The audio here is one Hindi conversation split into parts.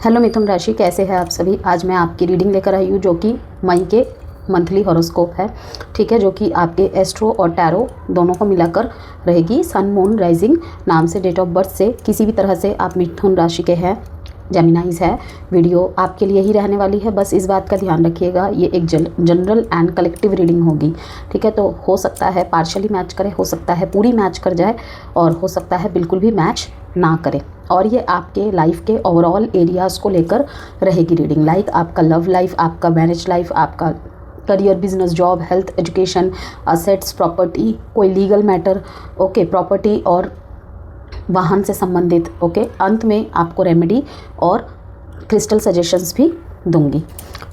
हेलो मिथुन राशि, कैसे हैं आप सभी। आज मैं आपकी रीडिंग लेकर आई हूँ जो कि मई के मंथली हॉरोस्कोप है। ठीक है, जो कि आपके एस्ट्रो और टैरो दोनों को मिलाकर रहेगी। सन मून राइजिंग नाम से, डेट ऑफ बर्थ से किसी भी तरह से आप मिथुन राशि के हैं, जेमिनाइज है, वीडियो आपके लिए ही रहने वाली है। बस इस बात का ध्यान रखिएगा, ये एक जनरल एंड कलेक्टिव रीडिंग होगी। ठीक है, तो हो सकता है पार्शली मैच करे, हो सकता है पूरी मैच कर जाए, और हो सकता है बिल्कुल भी मैच ना करे। और ये आपके लाइफ के ओवरऑल एरियाज़ को लेकर रहेगी रीडिंग। लाइक आपका लव लाइफ, आपका मैरिज लाइफ, आपका career, business, job, health, education, assets, property, कोई लीगल मैटर, ओके, प्रॉपर्टी और वाहन से संबंधित। ओके, अंत में आपको रेमेडी और क्रिस्टल सजेशंस भी दूंगी।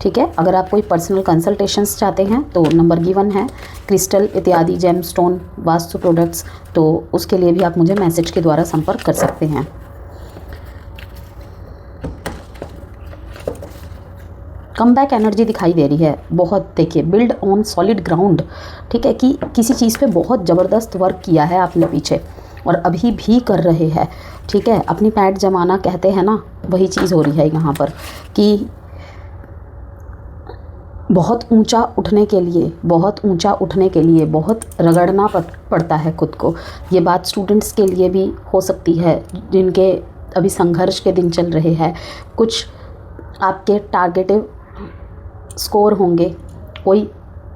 ठीक है, अगर आप कोई पर्सनल कंसल्टेशंस चाहते हैं तो नंबर गिवन है, क्रिस्टल इत्यादि, जेम स्टोन, वास्तु प्रोडक्ट्स, तो उसके लिए भी आप मुझे मैसेज के द्वारा संपर्क कर सकते हैं। कम बैक एनर्जी दिखाई दे रही है बहुत। देखिए, बिल्ड ऑन सॉलिड ग्राउंड। ठीक है, कि किसी चीज़ पे बहुत ज़बरदस्त वर्क किया है आपने पीछे और अभी भी कर रहे हैं। ठीक है, अपनी पैठ जमाना कहते हैं ना, वही चीज़ हो रही है यहाँ पर कि बहुत ऊंचा उठने के लिए, बहुत ऊंचा उठने के लिए बहुत रगड़ना पड़ता है खुद को। ये बात स्टूडेंट्स के लिए भी हो सकती है जिनके अभी संघर्ष के दिन चल रहे हैं। कुछ आपके टारगेटिव स्कोर होंगे, कोई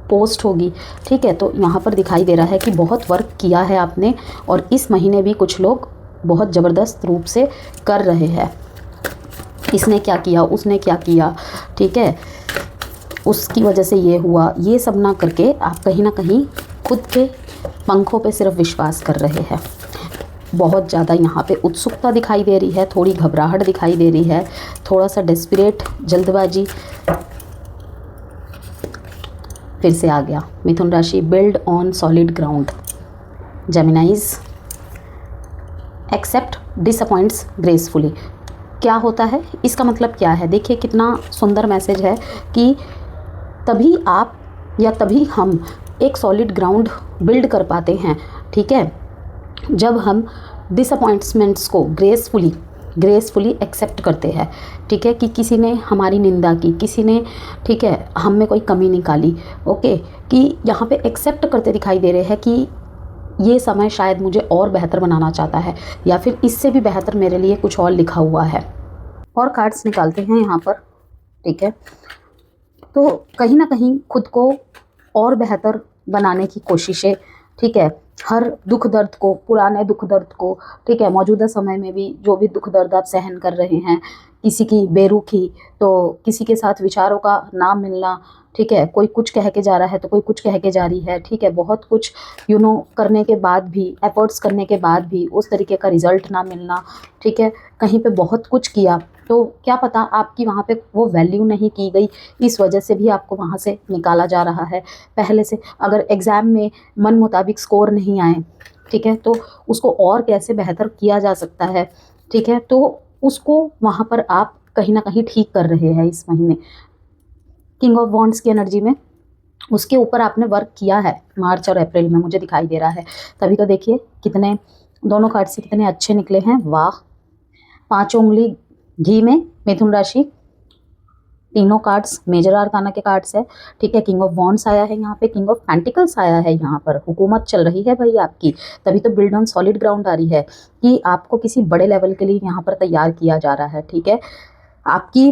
पोस्ट होगी। ठीक है, तो यहाँ पर दिखाई दे रहा है कि बहुत वर्क किया है आपने, और इस महीने भी कुछ लोग बहुत ज़बरदस्त रूप से कर रहे हैं। इसने क्या किया, उसने क्या किया, ठीक है, उसकी वजह से ये हुआ, ये सब ना करके आप कहीं ना कहीं खुद के पंखों पे सिर्फ विश्वास कर रहे हैं। बहुत ज़्यादा यहाँ पे उत्सुकता दिखाई दे रही है, थोड़ी घबराहट दिखाई दे रही है, थोड़ा सा डेस्परेट, जल्दबाजी। फिर से आ गया मिथुन राशि, build on solid ground. Geminis, accept disappoints gracefully. क्या होता है, इसका मतलब क्या है? देखिए कितना सुंदर मैसेज है कि तभी आप या तभी हम एक सॉलिड ग्राउंड बिल्ड कर पाते हैं। ठीक है, जब हम डिसअपॉइंटमेंट्स को ग्रेसफुली एक्सेप्ट करते हैं। ठीक है, कि किसी ने हमारी निंदा की, किसी ने, ठीक है, हम में कोई कमी निकाली, ओके, कि यहाँ पे एक्सेप्ट करते दिखाई दे रहे हैं कि ये समय शायद मुझे और बेहतर बनाना चाहता है, या फिर इससे भी बेहतर मेरे लिए कुछ और लिखा हुआ है। और कार्ड्स निकालते हैं यहाँ पर। ठीक है, तो कहीं ना कहीं खुद को और बेहतर बनाने की कोशिशें। ठीक है, हर दुख दर्द को, पुराने दुख दर्द को, ठीक है, मौजूदा समय में भी जो भी दुख दर्द आप सहन कर रहे हैं, किसी की बेरुखी, तो किसी के साथ विचारों का ना मिलना, ठीक है, कोई कुछ कह के जा रहा है तो कोई कुछ कह के जा रही है। ठीक है, बहुत कुछ करने के बाद भी, एफर्ट्स करने के बाद भी उस तरीके का रिजल्ट ना मिलना। ठीक है, कहीं पे बहुत कुछ किया तो क्या पता आपकी वहाँ पे वो वैल्यू नहीं की गई, इस वजह से भी आपको वहाँ से निकाला जा रहा है पहले से। अगर एग्ज़ाम में मन मुताबिक स्कोर नहीं आए, ठीक है, तो उसको और कैसे बेहतर किया जा सकता है। ठीक है, तो उसको वहाँ पर आप कहीं ना कहीं ठीक कर रहे हैं इस महीने। किंग ऑफ वॉन्ड्स की एनर्जी में उसके ऊपर आपने वर्क किया है मार्च और अप्रैल में, मुझे दिखाई दे रहा है। तभी तो देखिए कितने, दोनों कार्ड से कितने अच्छे निकले हैं, वाह। 5 उंगली घी में मिथुन राशि, तीनों कार्ड्स मेजर आर्काना के कार्ड्स है। ठीक है, किंग ऑफ वॉन्ड्स आया है यहाँ पे, किंग ऑफ पेंटिकल्स आया है यहाँ पर। हुकूमत चल रही है भाई आपकी, तभी तो बिल्ड ऑन सॉलिड ग्राउंड आ रही है कि आपको किसी बड़े लेवल के लिए यहाँ पर तैयार किया जा रहा है। ठीक है, आपकी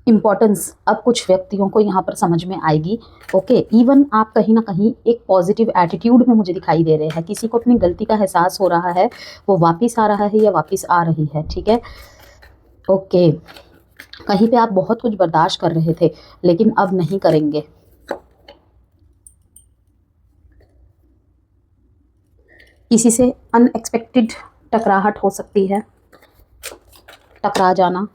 इम्पॉर्टेंस अब कुछ व्यक्तियों को यहाँ पर समझ में आएगी। ओके, इवन आप कहीं ना कहीं एक पॉजिटिव एटीट्यूड में मुझे दिखाई दे रहे हैं। किसी को अपनी गलती का एहसास हो रहा है, वो वापस आ रहा है या वापस आ रही है। ठीक है, ओके, कहीं पे आप बहुत कुछ बर्दाश्त कर रहे थे लेकिन अब नहीं करेंगे। किसी से अनएक्सपेक्टेड टकराहट हो सकती है, टकरा जाना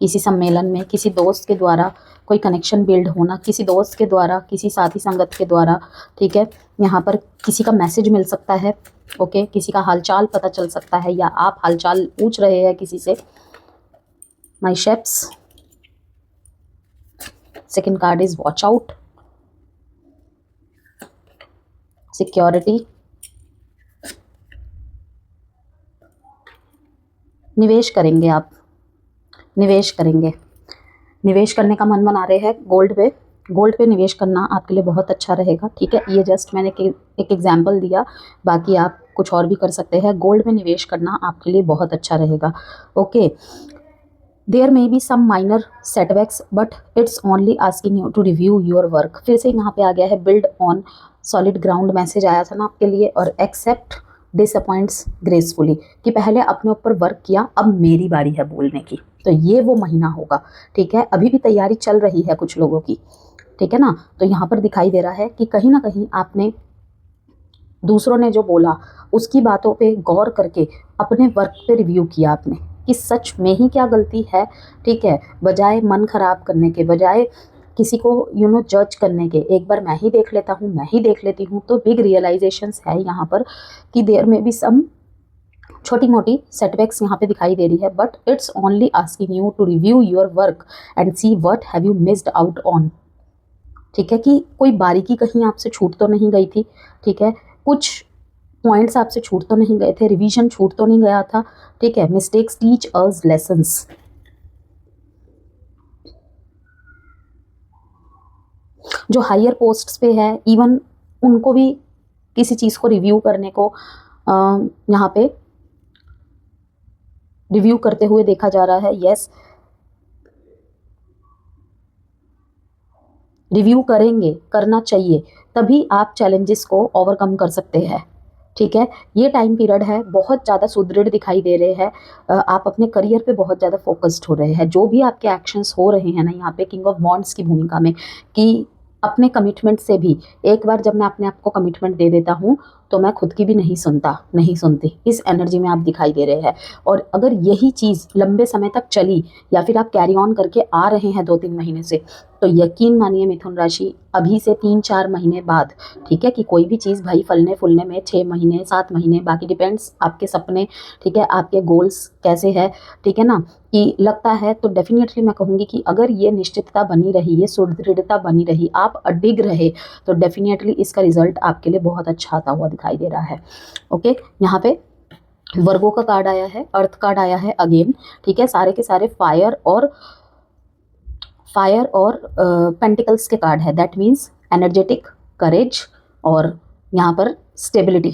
किसी सम्मेलन में, किसी दोस्त के द्वारा कोई कनेक्शन बिल्ड होना, किसी दोस्त के द्वारा, किसी साथी संगत के द्वारा। ठीक है, यहाँ पर किसी का मैसेज मिल सकता है, ओके, किसी का हालचाल पता चल सकता है, या आप हालचाल पूछ रहे हैं किसी से। My shapes, second card is watch out, security, निवेश करेंगे आप, निवेश करेंगे, निवेश करने का मन बना रहे हैं गोल्ड पे, गोल्ड पे निवेश करना आपके लिए बहुत अच्छा रहेगा, ठीक है। ये जस्ट मैंने एक एग्जांपल दिया, बाकी आप कुछ और भी कर सकते हैं। गोल्ड में निवेश करना आपके लिए बहुत अच्छा रहेगा। Okay, there may be some minor setbacks but it's only asking you to review your work. फिर से यहाँ पे आ गया है build on solid ground, message आया था ना आपके लिए। और एक्सेप्ट डिसअपॉइंट्स ग्रेसफुली, कि पहले अपने ऊपर वर्क किया, अब मेरी बारी है बोलने की। तो ये वो महीना होगा, ठीक है। अभी भी तैयारी चल रही है कुछ लोगों की, ठीक है ना। तो यहाँ पर दिखाई दे रहा है कि कहीं ना कहीं आपने दूसरों ने जो बोला उसकी बातों पे गौर करके अपने वर्क पे रिव्यू किया आपने कि सच में ही क्या गलती है, ठीक है। बजाय मन खराब करने के, बजाय किसी को जज करने के, एक बार मैं ही देख लेता हूँ, मैं ही देख लेती हूँ। तो बिग रियलाइजेशंस है यहाँ पर कि देयर में भी सम छोटी मोटी सेटबैक्स यहाँ पे दिखाई दे रही है, but it's only asking you to review your work and see what have you missed out on, ठीक है। कि कोई बारीकी कहीं आपसे छूट तो नहीं गई थी, ठीक है। कुछ पॉइंट्स आपसे छूट तो नहीं गए थे, रिवीजन छूट तो नहीं गया था, ठीक है। Mistakes teach us lessons. जो हायर पोस्ट्स पे है इवन उनको भी किसी चीज़ को रिव्यू करने को यहाँ पे रिव्यू करते हुए देखा जा रहा है। यस, रिव्यू करेंगे, करना चाहिए, तभी आप चैलेंजेस को ओवरकम कर सकते हैं, ठीक है। ये टाइम पीरियड है, बहुत ज़्यादा सुदृढ़ दिखाई दे रहे हैं। आप अपने करियर पे बहुत ज़्यादा फोकस्ड हो रहे हैं। जो भी आपके एक्शंस हो रहे हैं ना यहाँ पे किंग ऑफ वॉन्ड्स की भूमिका में, कि अपने कमिटमेंट से भी, एक बार जब मैं अपने आप को कमिटमेंट दे देता हूँ तो मैं खुद की भी नहीं सुनती, इस एनर्जी में आप दिखाई दे रहे हैं। और अगर यही चीज़ लंबे समय तक चली या फिर आप कैरी ऑन करके आ रहे हैं 2-3 महीने से, तो यकीन मानिए मिथुन राशि अभी से 3-4 महीने बाद, ठीक है, कि कोई भी चीज़ भाई फलने फूलने में 6 महीने 7 महीने, बाकी डिपेंड्स आपके सपने, ठीक है, आपके गोल्स कैसे है, ठीक है ना। कि लगता है तो डेफिनेटली मैं कहूँगी कि अगर ये निश्चितता बनी रही, ये सुदृढ़ता बनी रही, आप अडिग रहे, तो डेफिनेटली इसका रिजल्ट आपके लिए बहुत अच्छा आता हुआ दिखाई दे रहा है। ओके, यहाँ पे वर्गो का कार्ड आया है, अर्थ कार्ड आया है अगेन, ठीक है। सारे के सारे फायर और पेंटिकल्स के कार्ड है। दैट मीन्स एनर्जेटिक, करेज और यहाँ पर स्टेबिलिटी,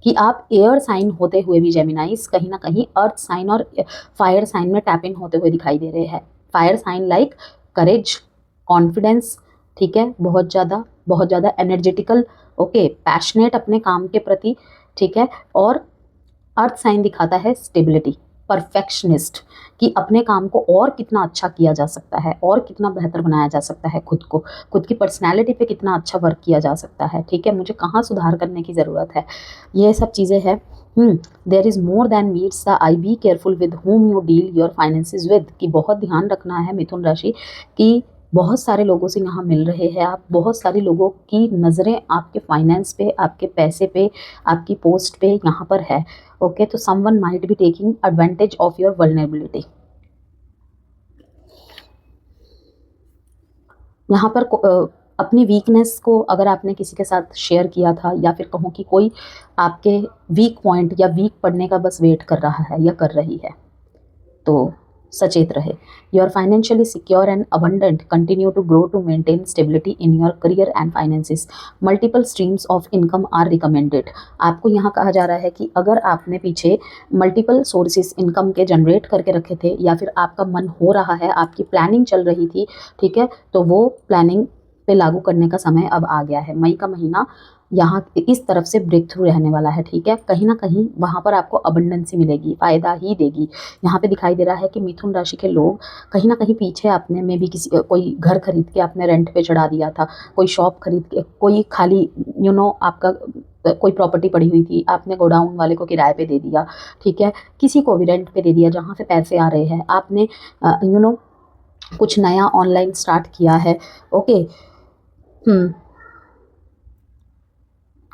कि आप एयर साइन होते हुए भी जेमिनाइज कहीं ना कहीं अर्थ साइन और फायर साइन में टैप इन होते हुए दिखाई दे रहे हैं। फायर साइन लाइक करेज, कॉन्फिडेंस, ठीक है, बहुत ज़्यादा एनर्जेटिकल, ओके, पैशनेट अपने काम के प्रति, ठीक है। और अर्थ साइन दिखाता है स्टेबिलिटी, परफेक्शनिस्ट, कि अपने काम को और कितना अच्छा किया जा सकता है, और कितना बेहतर बनाया जा सकता है खुद को, खुद की पर्सनैलिटी पे कितना अच्छा वर्क किया जा सकता है, ठीक है। मुझे कहाँ सुधार करने की ज़रूरत है, ये सब चीज़ें हैं। There is more than meets the eye, be careful with whom you deal your finances with, कि बहुत ध्यान रखना है मिथुन राशि कि बहुत सारे लोगों से यहाँ मिल रहे हैं आप, बहुत सारे लोगों की नज़रें आपके फाइनेंस पे, आपके पैसे पे, आपकी पोस्ट पे यहाँ पर है। ओके, तो someone might be taking advantage of your vulnerability. यहाँ पर अपनी वीकनेस को अगर आपने किसी के साथ शेयर किया था, या फिर कहूँ कि कोई आपके वीक पॉइंट या वीक पड़ने का बस वेट कर रहा है या कर रही है, तो सचेत रहे। You are financially secure and abundant, continue to grow to maintain stability in your career and finances, multiple streams of income are recommended. आपको यहाँ कहा जा रहा है कि अगर आपने पीछे मल्टीपल सोर्सेज इनकम के जनरेट करके रखे थे, या फिर आपका मन हो रहा है, आपकी प्लानिंग चल रही थी, ठीक है, तो वो प्लानिंग पे लागू करने का समय अब आ गया है। मई का महीना यहाँ इस तरफ से ब्रेक थ्रू रहने वाला है, ठीक है। कहीं ना कहीं वहाँ पर आपको अबंडेंसी मिलेगी, फ़ायदा ही देगी। यहाँ पे दिखाई दे रहा है कि मिथुन राशि के लोग कहीं ना कहीं पीछे आपने में भी किसी कोई घर खरीद के आपने रेंट पे चढ़ा दिया था, कोई शॉप खरीद के, कोई खाली आपका कोई प्रॉपर्टी पड़ी हुई थी, आपने गोडाउन वाले को किराए पे दे दिया, ठीक है, किसी को भी रेंट पे दे दिया, जहाँ से पैसे आ रहे हैं। आपने कुछ नया ऑनलाइन स्टार्ट किया है, ओके।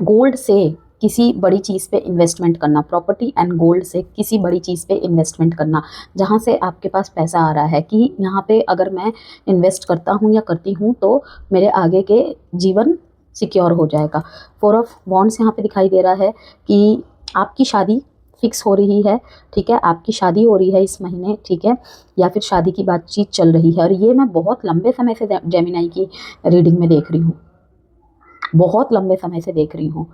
गोल्ड से किसी बड़ी चीज़ पे इन्वेस्टमेंट करना, प्रॉपर्टी एंड गोल्ड से किसी बड़ी चीज़ पे इन्वेस्टमेंट करना, जहाँ से आपके पास पैसा आ रहा है, कि यहाँ पे अगर मैं इन्वेस्ट करता हूँ या करती हूँ तो मेरे आगे के जीवन सिक्योर हो जाएगा। 4 ऑफ वॉन्ड्स यहाँ पे दिखाई दे रहा है कि आपकी शादी फिक्स हो रही है, ठीक है, आपकी शादी हो रही है इस महीने, ठीक है, या फिर शादी की बातचीत चल रही है। और ये मैं बहुत लंबे समय से जेमिनाई की रीडिंग में देख रही हूँ, बहुत लंबे समय से देख रही हूँ।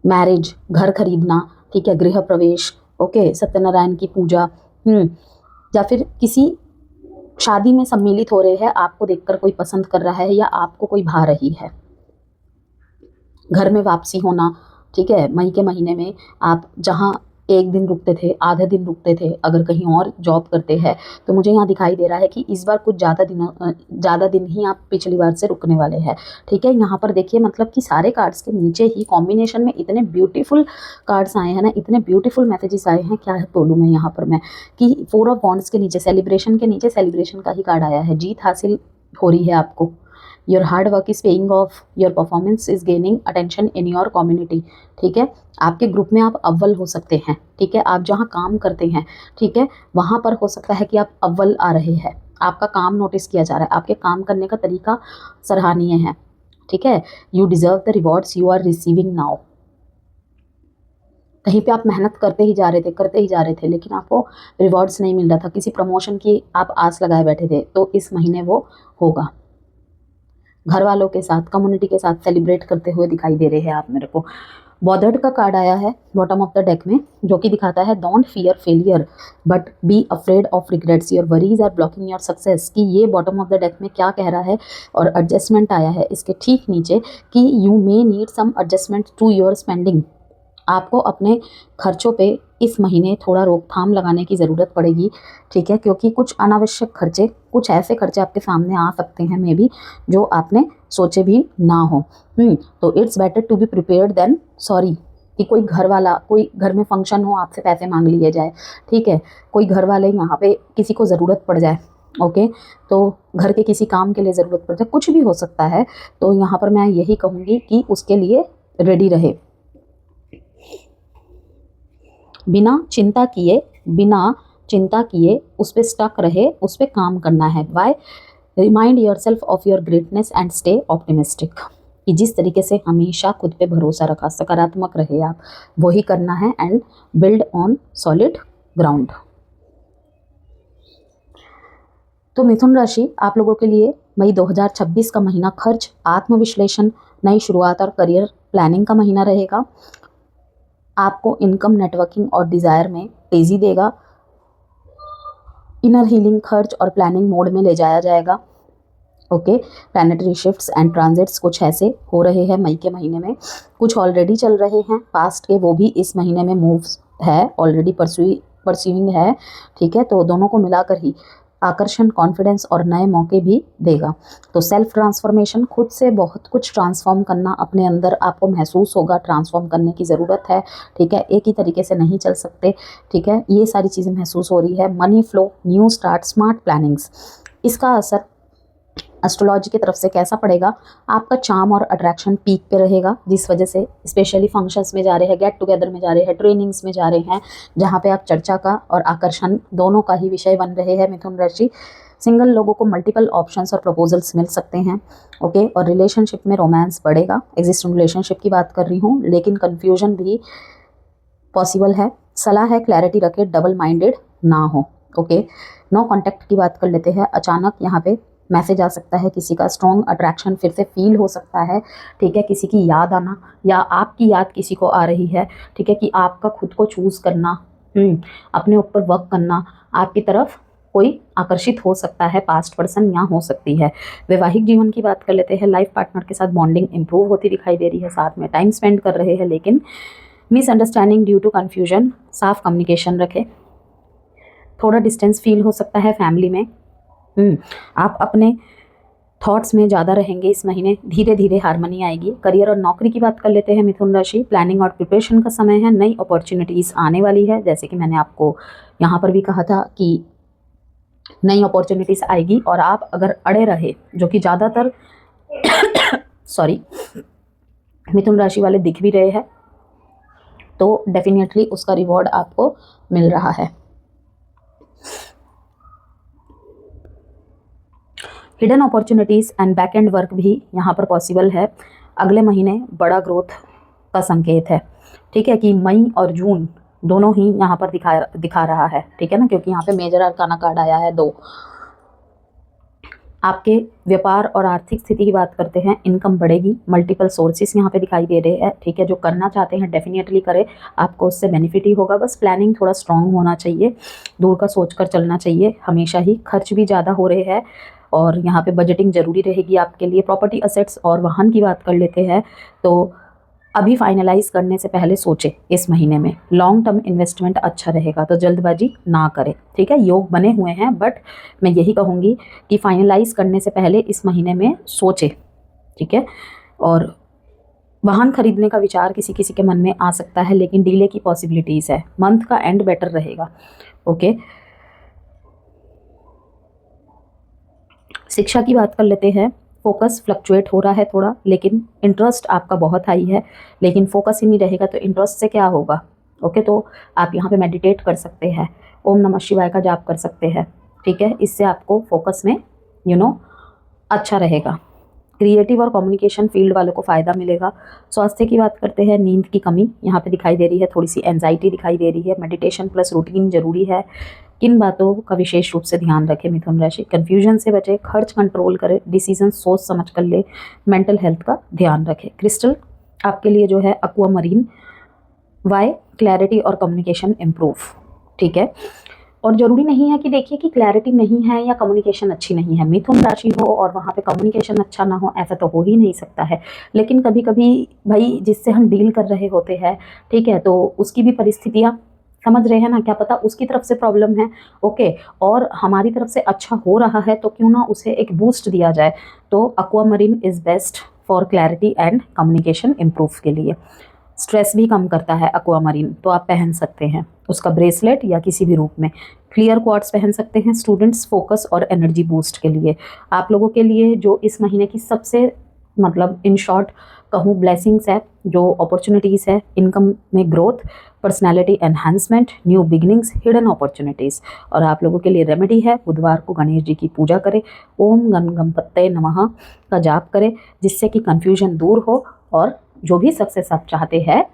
मैरिज, घर खरीदना, ठीक है, गृह प्रवेश, ओके, सत्यनारायण की पूजा, या फिर किसी शादी में सम्मिलित हो रहे हैं, आपको देखकर कोई पसंद कर रहा है या आपको कोई भा रही है। घर में वापसी होना, ठीक है, मई के महीने में आप जहाँ एक दिन रुकते थे, आधे दिन रुकते थे, अगर कहीं और जॉब करते हैं तो मुझे यहाँ दिखाई दे रहा है कि इस बार कुछ ज़्यादा दिन ही आप पिछली बार से रुकने वाले हैं, ठीक है। यहाँ पर देखिए, मतलब कि सारे कार्ड्स के नीचे ही कॉम्बिनेशन में इतने ब्यूटीफुल कार्ड्स आए हैं ना, इतने ब्यूटीफुल मैसेजेस आए हैं, क्या है बोलूँ मैं यहाँ पर मैं, कि 4 ऑफ वॉन्ड्स के नीचे सेलिब्रेशन के नीचे सेलिब्रेशन का ही कार्ड आया है। जीत हासिल हो रही है आपको, your hard work is paying off, your performance is gaining attention in your community, ठीक है। आपके ग्रुप में आप अव्वल हो सकते हैं, ठीक है, आप जहाँ काम करते हैं, ठीक है, वहाँ पर हो सकता है कि आप अव्वल आ रहे हैं, आपका काम नोटिस किया जा रहा है, आपके काम करने का तरीका सराहनीय है, ठीक है। You deserve the rewards you are receiving now. कहीं पे आप मेहनत करते ही जा रहे थे, लेकिन आपको रिवॉर्ड्स नहीं मिल रहा था, किसी प्रमोशन की आप आस लगाए बैठे थे, तो इस महीने वो होगा। घर वालों के साथ, कम्युनिटी के साथ सेलिब्रेट करते हुए दिखाई दे रहे हैं आप मेरे को। बॉदर्ड का कार्ड आया है बॉटम ऑफ द डेक में, जो कि दिखाता है don't fear failure but be afraid of regrets, your worries are blocking your success. कि ये बॉटम ऑफ द डेक में क्या कह रहा है, और एडजस्टमेंट आया है इसके ठीक नीचे कि you may need some adjustment to your spending. आपको अपने खर्चों पे इस महीने थोड़ा रोकथाम लगाने की ज़रूरत पड़ेगी, ठीक है, क्योंकि कुछ अनावश्यक खर्चे, कुछ ऐसे खर्चे आपके सामने आ सकते हैं मे बी, जो आपने सोचे भी ना हो। तो it's better to be prepared than sorry. कि कोई घर में फंक्शन हो, आपसे पैसे मांग लिए जाए, ठीक है, कोई घर वाले यहाँ पे किसी को ज़रूरत पड़ जाए, ओके, तो घर के किसी काम के लिए ज़रूरत पड़ जाए, कुछ भी हो सकता है। तो यहाँ पर मैं यही कहूँगी कि उसके लिए रेडी रहे, बिना चिंता किए उस पर स्टक रहे, उस पर काम करना है। Why remind yourself of your greatness and stay optimistic. कि जिस तरीके से हमेशा खुद पे भरोसा रखा, सकारात्मक रहे आप, वही करना है, and build on solid ground. तो मिथुन राशि, आप लोगों के लिए मई 2026 का महीना खर्च, आत्मविश्लेषण, नई शुरुआत और करियर प्लानिंग का महीना रहेगा। आपको इनकम, नेटवर्किंग और डिज़ायर में तेज़ी देगा। इनर हीलिंग, खर्च और प्लानिंग मोड में ले जाया जाएगा, okay. Planetary shifts and transits कुछ ऐसे हो रहे हैं मई के महीने में, कुछ ऑलरेडी चल रहे हैं पास्ट के, वो भी इस महीने में मूव्स है, ऑलरेडी परस्यूइंग है, ठीक है। तो दोनों को मिलाकर ही आकर्षण, कॉन्फिडेंस और नए मौके भी देगा। तो सेल्फ ट्रांसफॉर्मेशन, खुद से बहुत कुछ ट्रांसफॉर्म करना अपने अंदर आपको महसूस होगा, ट्रांसफॉर्म करने की ज़रूरत है, ठीक है, एक ही तरीके से नहीं चल सकते, ठीक है, ये सारी चीज़ें महसूस हो रही है। Money flow, new start, smart plannings, इसका असर एस्ट्रोलॉजी की तरफ से कैसा पड़ेगा, आपका चार्म और अट्रैक्शन पीक पे रहेगा, जिस वजह से स्पेशली फंक्शंस में जा रहे हैं, गेट टुगेदर में जा रहे हैं, ट्रेनिंग्स में जा रहे हैं, जहाँ पे आप चर्चा का और आकर्षण दोनों का ही विषय बन रहे हैं। मिथुन राशि, सिंगल लोगों को मल्टीपल ऑप्शंस और प्रपोजल्स मिल सकते हैं, ओके। और रिलेशनशिप में रोमांस बढ़ेगा, एग्जिस्टिंग रिलेशनशिप की बात कर रही हूँ, लेकिन कन्फ्यूजन भी पॉसिबल है। सलाह है क्लैरिटी रखे, डबल माइंडेड ना हो, ओके। नो कॉन्टैक्ट की बात कर लेते हैं। अचानक यहाँ पे मैसेज आ सकता है, किसी का स्ट्रॉन्ग अट्रैक्शन फिर से फील हो सकता है, ठीक है, किसी की याद आना या आपकी याद किसी को आ रही है, ठीक है, कि आपका खुद को चूज़ करना, अपने ऊपर वर्क करना, आपकी तरफ कोई आकर्षित हो सकता है, पास्ट पर्सन यहाँ हो सकती है। वैवाहिक जीवन की बात कर लेते हैं। लाइफ पार्टनर के साथ बॉन्डिंग इंप्रूव होती दिखाई दे रही है, साथ में टाइम स्पेंड कर रहे हैं, लेकिन मिसअंडरस्टैंडिंग ड्यू टू कन्फ्यूजन, साफ कम्युनिकेशन रखें। थोड़ा डिस्टेंस फील हो सकता है फैमिली में, आप अपने थॉट्स में ज़्यादा रहेंगे इस महीने, धीरे धीरे हार्मनी आएगी। करियर और नौकरी की बात कर लेते हैं मिथुन राशि। प्लानिंग और प्रिपरेशन का समय है, नई अपॉर्चुनिटीज़ आने वाली है, जैसे कि मैंने आपको यहाँ पर भी कहा था कि नई अपॉर्चुनिटीज़ आएगी, और आप अगर अड़े रहे, जो कि ज़्यादातर सॉरी मिथुन राशि वाले दिख भी रहे हैं, तो डेफिनेटली उसका रिवॉर्ड आपको मिल रहा है। Hidden opportunities and back and work भी यहाँ पर पॉसिबल है। अगले महीने बड़ा ग्रोथ का संकेत है, ठीक है, कि मई और जून दोनों ही यहाँ पर दिखा रहा है, ठीक है ना, क्योंकि यहाँ पे मेजर अरकाना कार्ड आया है 2। आपके व्यापार और आर्थिक स्थिति की बात करते हैं, इनकम बढ़ेगी, मल्टीपल सोर्सेस यहाँ पे दिखाई दे रहे हैं, ठीक है। जो करना चाहते हैं डेफिनेटली करें, आपको उससे बेनिफिट ही होगा। बस प्लानिंग थोड़ा स्ट्रांग होना चाहिए, दूर का सोचकर चलना चाहिए हमेशा ही। खर्च भी ज़्यादा हो रहे हैं और यहाँ पे बजटिंग ज़रूरी रहेगी आपके लिए। प्रॉपर्टी असेट्स और वाहन की बात कर लेते हैं तो अभी फाइनलाइज करने से पहले सोचें इस महीने में, लॉन्ग टर्म इन्वेस्टमेंट अच्छा रहेगा, तो जल्दबाजी ना करें, ठीक है। योग बने हुए हैं, बट मैं यही कहूँगी कि फाइनलाइज करने से पहले इस महीने में सोचें, ठीक है। और वाहन खरीदने का विचार किसी किसी के मन में आ सकता है, लेकिन डीले की पॉसिबिलिटीज़ है। मंथ का एंड बेटर रहेगा, ओके। शिक्षा की बात कर लेते हैं। फोकस फ्लक्चुएट हो रहा है थोड़ा, लेकिन इंटरेस्ट आपका बहुत हाई है, लेकिन फोकस ही नहीं रहेगा तो इंटरेस्ट से क्या होगा, ओके। तो आप यहाँ पे मेडिटेट कर सकते हैं, ओम नमः शिवाय का जाप कर सकते हैं, ठीक है। इससे आपको फोकस में अच्छा रहेगा। क्रिएटिव और कम्युनिकेशन फील्ड वालों को फ़ायदा मिलेगा। स्वास्थ्य की बात करते हैं, नींद की कमी यहाँ पे दिखाई दे रही है, थोड़ी सी एंजाइटी दिखाई दे रही है। मेडिटेशन प्लस रूटीन जरूरी है। किन बातों का विशेष रूप से ध्यान रखें मिथुन राशि, कन्फ्यूजन से बचें, खर्च कंट्रोल करें, डिसीजन सोच समझ कर ले, मेंटल हेल्थ का ध्यान रखें। क्रिस्टल आपके लिए जो है एक्वा मरीन, वाई क्लैरिटी और कम्युनिकेशन इम्प्रूव, ठीक है। और ज़रूरी नहीं है कि देखिए कि क्लैरिटी नहीं है या कम्युनिकेशन अच्छी नहीं है, मिथुन राशि हो और वहाँ पे कम्युनिकेशन अच्छा ना हो, ऐसा तो हो ही नहीं सकता है। लेकिन कभी कभी भाई जिससे हम डील कर रहे होते हैं, ठीक है, तो उसकी भी परिस्थितियाँ समझ रहे हैं ना, क्या पता उसकी तरफ से प्रॉब्लम है, ओके, और हमारी तरफ से अच्छा हो रहा है, तो क्यों ना उसे एक बूस्ट दिया जाए। तो aqua marine is best for clarity and communication improve के लिए। स्ट्रेस भी कम करता है एक्वा मरीन, तो आप पहन सकते हैं उसका ब्रेसलेट या किसी भी रूप में। क्लियर क्वार्ट्स पहन सकते हैं स्टूडेंट्स, फोकस और एनर्जी बूस्ट के लिए। आप लोगों के लिए जो इस महीने की सबसे इन शॉर्ट कहूँ ब्लेसिंग्स है, जो अपॉर्चुनिटीज़ है, इनकम में growth, personality enhancement, new beginnings, hidden opportunities. और आप लोगों के लिए रेमेडी है, बुधवार को गणेश जी की पूजा करें, ओम गण गणपतये नमः का जाप करें, जिससे कि कन्फ्यूजन दूर हो और जो भी सक्सेस आप चाहते हैं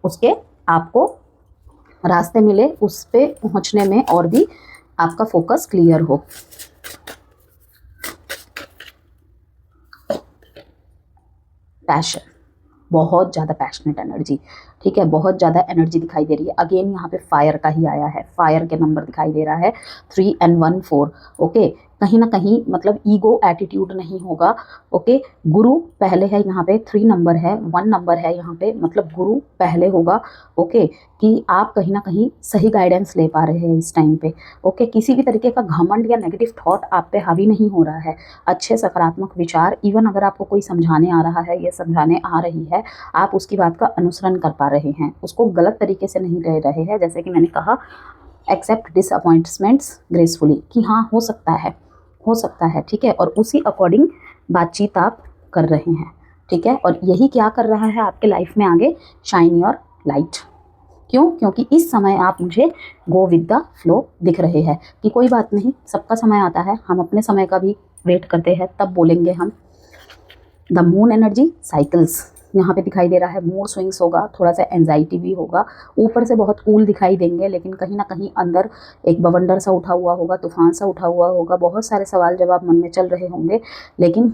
उसके आपको रास्ते मिले, उस पे पहुंचने में और भी आपका फोकस क्लियर हो। पैशन, बहुत ज़्यादा पैशनेट एनर्जी, ठीक है, बहुत ज़्यादा एनर्जी दिखाई दे रही है। अगेन यहाँ पे फायर का ही आया है, फायर के नंबर दिखाई दे रहा है 3 and 1 4, ओके। कहीं ना कहीं ईगो एटीट्यूड नहीं होगा, ओके। गुरु पहले है, यहाँ पे 3 नंबर है, 1 नंबर है, यहाँ पे गुरु पहले होगा, ओके। कि आप कहीं ना कहीं सही गाइडेंस ले पा रहे हैं इस टाइम पे, ओके। किसी भी तरीके का घमंड या नेगेटिव थॉट आप पे हावी नहीं हो रहा है। अच्छे सकारात्मक विचार, इवन अगर आपको कोई समझाने आ रहा है या समझाने आ रही है, आप उसकी बात का अनुसरण कर पा रहे हैं, उसको गलत तरीके से नहीं ले रहे हैं। जैसे कि मैंने कहा, एक्सेप्ट डिसअपॉइंटमेंट्स ग्रेसफुली, कि हाँ हो सकता है, ठीक है, और उसी अकॉर्डिंग बातचीत आप कर रहे हैं, ठीक है। और यही क्या कर रहा है आपके लाइफ में आगे, शाइन योर लाइट। क्यों? क्योंकि इस समय आप मुझे गो विद द फ्लो दिख रहे हैं कि कोई बात नहीं, सबका समय आता है, हम अपने समय का भी वेट करते हैं, तब बोलेंगे हम। द मून एनर्जी साइकिल्स यहाँ पे दिखाई दे रहा है, मूड स्विंग्स होगा, थोड़ा सा एंजाइटी भी होगा, ऊपर से बहुत कूल दिखाई देंगे, लेकिन कहीं ना कहीं अंदर एक बवंडर सा उठा हुआ होगा, तूफान सा उठा हुआ होगा, बहुत सारे सवाल जवाब मन में चल रहे होंगे, लेकिन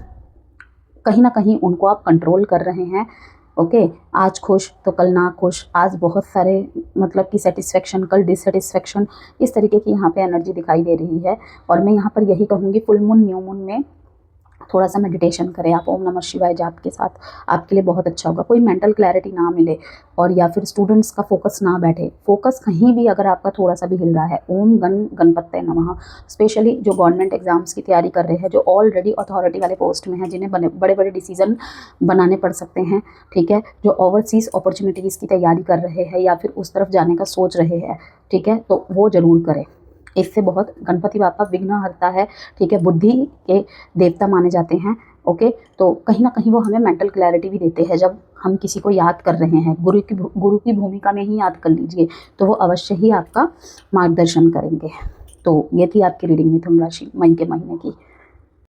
कहीं ना कहीं उनको आप कंट्रोल कर रहे हैं, ओके। आज खुश तो कल ना खुश, आज बहुत सारे कि सेटिस्फेक्शन, कल डिससेटिस्फेक्शन, इस तरीके की यहाँ पे एनर्जी दिखाई दे रही है। और मैं यहाँ पर यही कहूँगी, फुल मून न्यू मून में थोड़ा सा मेडिटेशन करें आप ओम नमः शिवाय जाप के साथ, आपके लिए बहुत अच्छा होगा। कोई मेंटल क्लैरिटी ना मिले और या फिर स्टूडेंट्स का फोकस ना बैठे, फोकस कहीं भी अगर आपका थोड़ा सा भी हिल रहा है, ओम गणपतये नमः। स्पेशली जो गवर्नमेंट एग्जाम्स की तैयारी कर रहे हैं, जो ऑलरेडी अथॉरिटी वाले पोस्ट में हैं, जिन्हें बड़े बड़े डिसीजन बनाने पड़ सकते हैं, ठीक है, जो ओवरसीज़ अपॉर्चुनिटीज़ की तैयारी कर रहे हैं या फिर उस तरफ जाने का सोच रहे हैं, ठीक है, तो वो ज़रूर करें। इससे बहुत, गणपति बापा विघ्नहर्ता है, ठीक है, बुद्धि के देवता माने जाते हैं, ओके। तो कहीं ना कहीं वो हमें मेंटल क्लैरिटी भी देते हैं। जब हम किसी को याद कर रहे हैं, गुरु की भूमिका में ही याद कर लीजिए, तो वो अवश्य ही आपका मार्गदर्शन करेंगे। तो ये थी आपकी रीडिंग मिथुन राशि मई के महीने की।